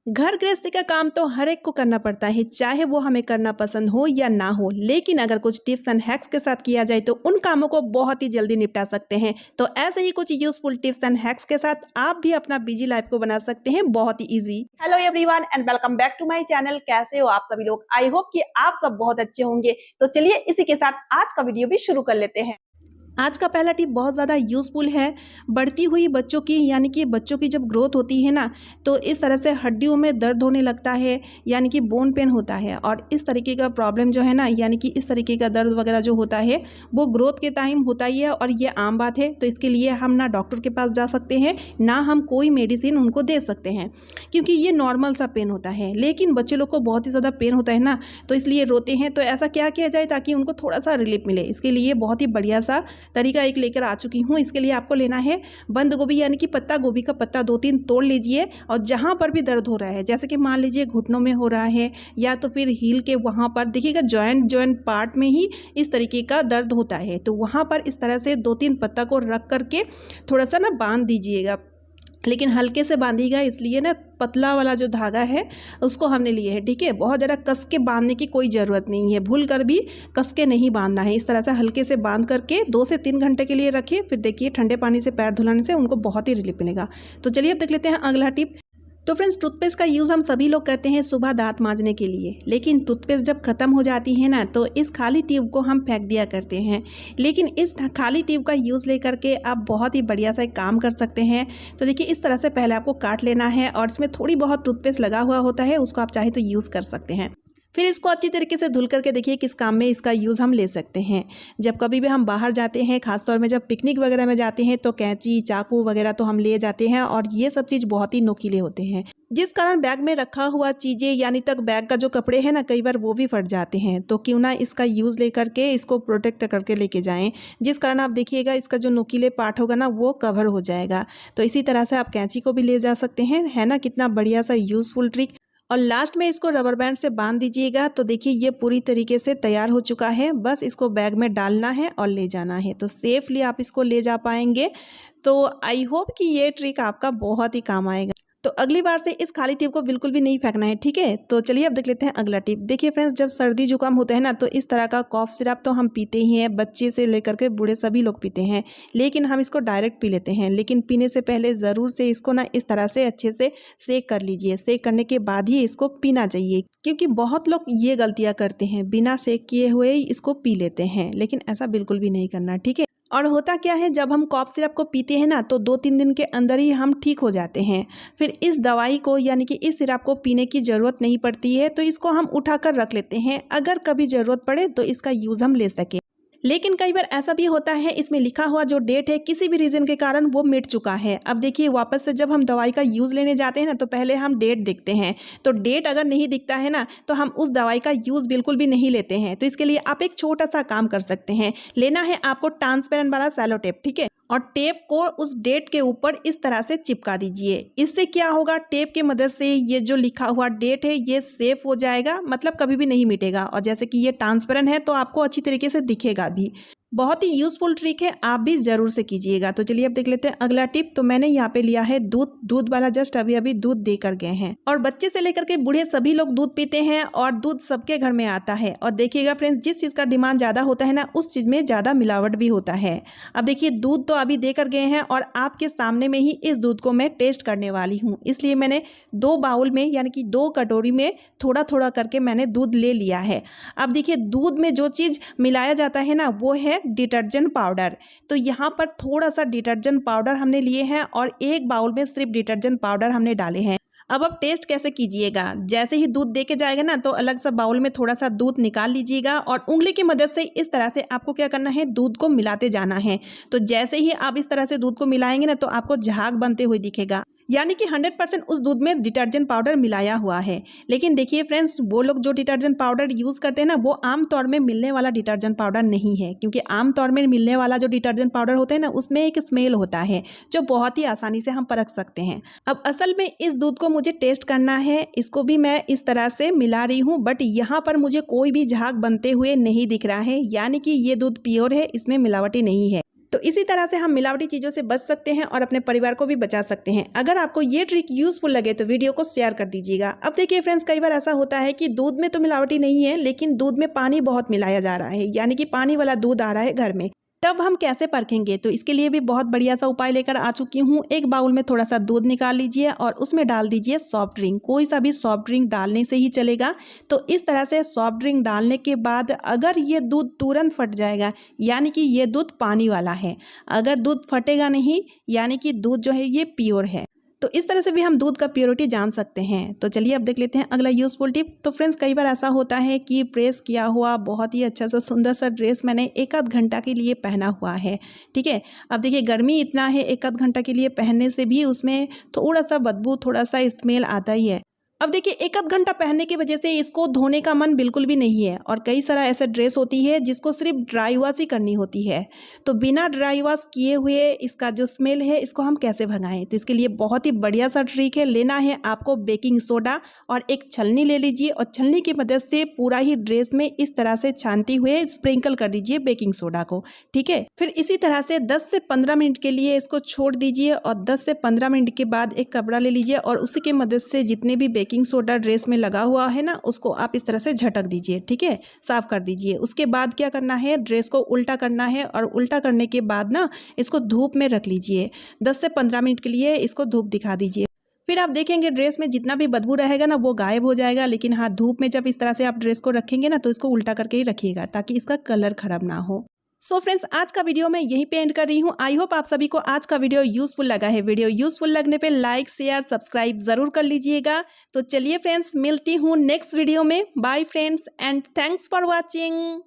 घर गृहस्थी का काम तो हर एक को करना पड़ता है, चाहे वो हमें करना पसंद हो या ना हो। लेकिन अगर कुछ टिप्स एंड हैक्स के साथ किया जाए तो उन कामों को बहुत ही जल्दी निपटा सकते हैं। तो ऐसे ही कुछ यूजफुल टिप्स एंड हैक्स के साथ आप भी अपना बिजी लाइफ को बना सकते हैं बहुत ही easy. Hello everyone and welcome back to my channel. कैसे हो आप सभी लोग? आई होप कि आप सब बहुत अच्छे होंगे। तो चलिए इसी के साथ आज का वीडियो भी शुरू कर लेते हैं। आज का पहला टिप बहुत ज़्यादा यूज़फुल है। बढ़ती हुई बच्चों की यानी कि बच्चों की जब ग्रोथ होती है ना, तो इस तरह से हड्डियों में दर्द होने लगता है, यानी कि बोन पेन होता है। और इस तरीके का प्रॉब्लम जो है ना, यानी कि इस तरीके का दर्द वगैरह जो होता है वो ग्रोथ के टाइम होता ही है और ये आम बात है। तो इसके लिए हम ना डॉक्टर के पास जा सकते हैं, ना हम कोई मेडिसिन उनको दे सकते हैं, क्योंकि ये नॉर्मल सा पेन होता है। लेकिन बच्चे लोग को बहुत ही ज़्यादा पेन होता है ना, तो इसलिए रोते हैं। तो ऐसा क्या किया जाए ताकि उनको थोड़ा सा रिलीफ मिले? इसके लिए बहुत ही बढ़िया सा तरीका एक लेकर आ चुकी हूँ। इसके लिए आपको लेना है बंद गोभी, यानी कि पत्ता गोभी का पत्ता 2-3 तोड़ लीजिए। और जहाँ पर भी दर्द हो रहा है, जैसे कि मान लीजिए घुटनों में हो रहा है या तो फिर हील के वहाँ पर देखिएगा, जॉइंट पार्ट में ही इस तरीके का दर्द होता है, तो वहाँ पर इस तरह से 2-3 पत्ता को रख करके थोड़ा सा ना बांध दीजिएगा। लेकिन हल्के से बांधिएगा, इसलिए ना पतला वाला जो धागा है उसको हमने लिए है, ठीक है। बहुत ज़्यादा कस के बांधने की कोई ज़रूरत नहीं है, भूल कर भी कस के नहीं बांधना है। इस तरह से हल्के से बांध करके 2 से 3 घंटे के लिए रखिए। फिर देखिए ठंडे पानी से पैर धुलाने से उनको बहुत ही रिलीफ मिलेगा। तो चलिए अब देख लेते हैं अगला टिप। तो फ्रेंड्स, टूथपेस्ट का यूज़ हम सभी लोग करते हैं सुबह दांत मांजने के लिए। लेकिन टूथपेस्ट जब ख़त्म हो जाती है ना, तो इस खाली ट्यूब को हम फेंक दिया करते हैं। लेकिन इस खाली ट्यूब का यूज़ लेकर के आप बहुत ही बढ़िया सा एक काम कर सकते हैं। तो देखिए इस तरह से पहले आपको काट लेना है और इसमें थोड़ी बहुत टूथपेस्ट लगा हुआ होता है, उसको आप चाहे तो यूज़ कर सकते हैं। फिर इसको अच्छी तरीके से धुल करके देखिए किस काम में इसका यूज़ हम ले सकते हैं। जब कभी भी हम बाहर जाते हैं, खासतौर में जब पिकनिक वगैरह में जाते हैं, तो कैंची चाकू वगैरह तो हम ले जाते हैं और ये सब चीज़ बहुत ही नुकीले होते हैं, जिस कारण बैग में रखा हुआ चीज़ें यानी तक बैग का जो कपड़े हैं ना, कई बार वो भी फट जाते हैं। तो क्यों ना इसका यूज़ लेकर के इसको प्रोटेक्ट करके लेके जाएं, जिस कारण आप देखिएगा इसका जो नुकीले पार्ट होगा ना वो कवर हो जाएगा। तो इसी तरह से आप कैंची को भी ले जा सकते हैं, है ना। कितना बढ़िया सा यूज़फुल ट्रिक। और लास्ट में इसको रबर बैंड से बांध दीजिएगा। तो देखिए ये पूरी तरीके से तैयार हो चुका है, बस इसको बैग में डालना है और ले जाना है, तो सेफली आप इसको ले जा पाएंगे। तो आई होप कि ये ट्रिक आपका बहुत ही काम आएगा। तो अगली बार से इस खाली टिप को बिल्कुल भी नहीं फेंकना है, ठीक है। तो चलिए अब देख लेते हैं अगला टिप। देखिए फ्रेंड्स, जब सर्दी जुकाम होता है ना, तो इस तरह का कॉफ सिरप तो हम पीते ही हैं, बच्चे से लेकर के बूढ़े सभी लोग पीते हैं। लेकिन हम इसको डायरेक्ट पी लेते हैं, लेकिन पीने से पहले ज़रूर से इसको ना इस तरह से अच्छे से सेक कर लीजिए। सेक करने के बाद ही इसको पीना चाहिए, क्योंकि बहुत लोग ये गलतियाँ करते हैं, बिना सेक किए हुए ही इसको पी लेते हैं। लेकिन ऐसा बिल्कुल भी नहीं करना, ठीक है। और होता क्या है, जब हम कॉफ सिरप को पीते हैं ना, तो 2-3 दिन के अंदर ही हम ठीक हो जाते हैं। फिर इस दवाई को यानी कि इस सिरप को पीने की ज़रूरत नहीं पड़ती है, तो इसको हम उठाकर रख लेते हैं, अगर कभी ज़रूरत पड़े तो इसका यूज़ हम ले सकें। लेकिन कई बार ऐसा भी होता है, इसमें लिखा हुआ जो डेट है किसी भी रीज़न के कारण वो मिट चुका है। अब देखिए वापस से जब हम दवाई का यूज़ लेने जाते हैं ना, तो पहले हम डेट देखते हैं। तो डेट अगर नहीं दिखता है ना, तो हम उस दवाई का यूज़ बिल्कुल भी नहीं लेते हैं। तो इसके लिए आप एक छोटा सा काम कर सकते हैं। लेना है आपको ट्रांसपेरेंट वाला सेलो टेप, ठीक है। और टेप को उस डेट के ऊपर इस तरह से चिपका दीजिए। इससे क्या होगा, टेप की मदद से ये जो लिखा हुआ डेट है ये सेफ हो जाएगा, मतलब कभी भी नहीं मिटेगा। और जैसे कि ये ट्रांसपेरेंट है तो आपको अच्छी तरीके से दिखेगा भी। बहुत ही यूजफुल ट्रिक है, आप भी ज़रूर से कीजिएगा। तो चलिए अब देख लेते हैं अगला टिप। तो मैंने यहाँ पे लिया है दूध वाला, जस्ट अभी दूध दे कर गए हैं। और बच्चे से लेकर के बूढ़े सभी लोग दूध पीते हैं और दूध सबके घर में आता है। और देखिएगा फ्रेंड्स, जिस चीज़ का डिमांड ज़्यादा होता है ना, उस चीज़ में ज़्यादा मिलावट भी होता है। अब देखिए दूध तो अभी दे कर गए हैं और आपके सामने में ही इस दूध को मैं टेस्ट करने वाली हूँ। इसलिए मैंने 2 बाउल में यानी कि 2 कटोरी में थोड़ा थोड़ा करके मैंने दूध ले लिया है। अब देखिए दूध में जो चीज़ मिलाया जाता है ना, वो है डिटर्जेंट पाउडर। तो यहाँ पर थोड़ा सा डिटर्जेंट पाउडर हमने लिए हैं और 1 बाउल में सिर्फ डिटर्जेंट पाउडर हमने डाले हैं। अब आप टेस्ट कैसे कीजिएगा, जैसे ही दूध देके जाएगा ना, तो अलग सा बाउल में थोड़ा सा दूध निकाल लीजिएगा और उंगली की मदद से इस तरह से आपको क्या करना है, दूध को मिलाते जाना है। तो जैसे ही आप इस तरह से दूध को मिलाएंगे ना, तो आपको झाग बनते हुए दिखेगा, यानी कि 100% उस दूध में डिटर्जेंट पाउडर मिलाया हुआ है। लेकिन देखिए फ्रेंड्स, वो लोग जो डिटर्जेंट पाउडर यूज़ करते हैं ना, वो आमतौर में मिलने वाला डिटर्जेंट पाउडर नहीं है, क्योंकि आमतौर में मिलने वाला जो डिटर्जेंट पाउडर होता है ना, उसमें एक स्मेल होता है जो बहुत ही आसानी से हम परख सकते हैं। अब असल में इस दूध को मुझे टेस्ट करना है, इसको भी मैं इस तरह से मिला रही हूँ, बट यहाँ पर मुझे कोई भी झाग बनते हुए नहीं दिख रहा है, यानी कि ये दूध प्योर है, इसमें मिलावटी नहीं है। तो इसी तरह से हम मिलावटी चीज़ों से बच सकते हैं और अपने परिवार को भी बचा सकते हैं। अगर आपको ये ट्रिक यूज़फुल लगे तो वीडियो को शेयर कर दीजिएगा। अब देखिए फ्रेंड्स, कई बार ऐसा होता है कि दूध में तो मिलावटी नहीं है, लेकिन दूध में पानी बहुत मिलाया जा रहा है, यानी कि पानी वाला दूध आ रहा है घर में। तब हम कैसे परखेंगे? तो इसके लिए भी बहुत बढ़िया सा उपाय लेकर आ चुकी हूँ। एक बाउल में थोड़ा सा दूध निकाल लीजिए और उसमें डाल दीजिए सॉफ्ट ड्रिंक। कोई सा भी सॉफ्ट ड्रिंक डालने से ही चलेगा। तो इस तरह से सॉफ्ट ड्रिंक डालने के बाद अगर ये दूध तुरंत फट जाएगा, यानी कि ये दूध पानी वाला है। अगर दूध फटेगा नहीं, यानी कि दूध जो है ये प्योर है। तो इस तरह से भी हम दूध का प्योरिटी जान सकते हैं। तो चलिए अब देख लेते हैं अगला यूज़फुल टिप। तो फ्रेंड्स, कई बार ऐसा होता है कि प्रेस किया हुआ बहुत ही अच्छा सा सुंदर सा ड्रेस मैंने एक आध घंटा के लिए पहना हुआ है, ठीक है। अब देखिए गर्मी इतना है, एक आध घंटा के लिए पहनने से भी उसमें थोड़ा सा बदबू, थोड़ा सा स्मेल आता ही है। अब देखिए एक आध घंटा पहनने की वजह से इसको धोने का मन बिल्कुल भी नहीं है। और कई सारा ऐसा ड्रेस होती है जिसको सिर्फ ड्राई वॉश ही करनी होती है। तो बिना ड्राई वॉश किए हुए इसका जो स्मेल है इसको हम कैसे भगाएं? तो इसके लिए बहुत ही बढ़िया सा ट्रिक है। लेना है आपको बेकिंग सोडा और एक छलनी ले लीजिए और छलनी की मदद से पूरा ही ड्रेस में इस तरह से छानते हुए स्प्रिंकल कर दीजिए बेकिंग सोडा को, ठीक है। फिर इसी तरह से 10 से 15 मिनट के लिए इसको छोड़ दीजिए और 10 से 15 मिनट के बाद एक कपड़ा ले लीजिए और उसी की मदद से जितने भी बेकिंग सोडा ड्रेस में लगा हुआ है ना, उसको आप इस तरह से झटक दीजिए, ठीक है, साफ कर दीजिए। उसके बाद क्या करना है, ड्रेस को उल्टा करना है और उल्टा करने के बाद ना इसको धूप में रख लीजिए। 10 से 15 मिनट के लिए इसको धूप दिखा दीजिए। फिर आप देखेंगे ड्रेस में जितना भी बदबू रहेगा ना वो गायब हो जाएगा। लेकिन हाँ, धूप में जब इस तरह से आप ड्रेस को रखेंगे ना तो इसको उल्टा करके ही रखिएगा ताकि इसका कलर खराब ना हो। सो फ्रेंड्स, आज का वीडियो मैं यहीं पे एंड कर रही हूँ। आई होप आप सभी को आज का वीडियो यूजफुल लगा है। वीडियो यूजफुल लगने पे लाइक, शेयर, सब्सक्राइब जरूर कर लीजिएगा। तो चलिए फ्रेंड्स, मिलती हूँ नेक्स्ट वीडियो में। Bye friends and thanks for watching.